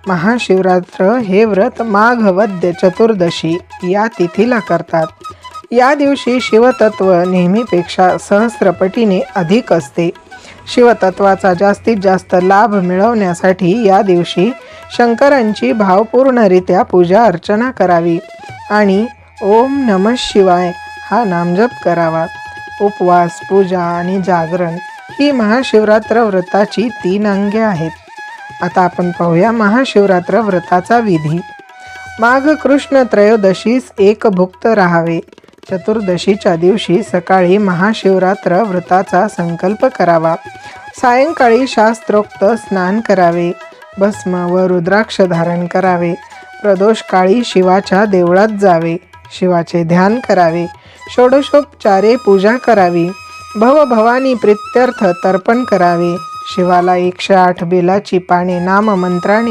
महाशिवरात्र हे व्रत माघ वद्य चतुर्दशी या तिथीला करतात. या दिवशी शिवतत्व नेहमीपेक्षा सहस्रपटीने अधिक असते. शिवतत्वाचा जास्तीत जास्त लाभ मिळवण्यासाठी या दिवशी शंकरांची भावपूर्णरित्या पूजा अर्चना करावी आणि ओम नमः शिवाय हा नामजप करावा. उपवास, पूजा आणि जागरण ही महाशिवरात्र व्रताची 3 अंगे आहेत. आता आपण पाहूया महाशिवरात्र व्रताचा विधी. माघ कृष्ण त्रयोदशीस एक भुक्त राहावे. चतुर्दशीच्या दिवशी सकाळी महाशिवरात्र व्रताचा संकल्प करावा. सायंकाळी शास्त्रोक्त स्नान करावे. भस्म व रुद्राक्ष धारण करावे. प्रदोषकाळी शिवाच्या देवळात जावे. शिवाचे ध्यान करावे. षोडशोपचारे पूजा करावी. भवभवानी प्रीत्यर्थ तर्पण करावे. शिवाला 108 बेलाची पाने नाममंत्राने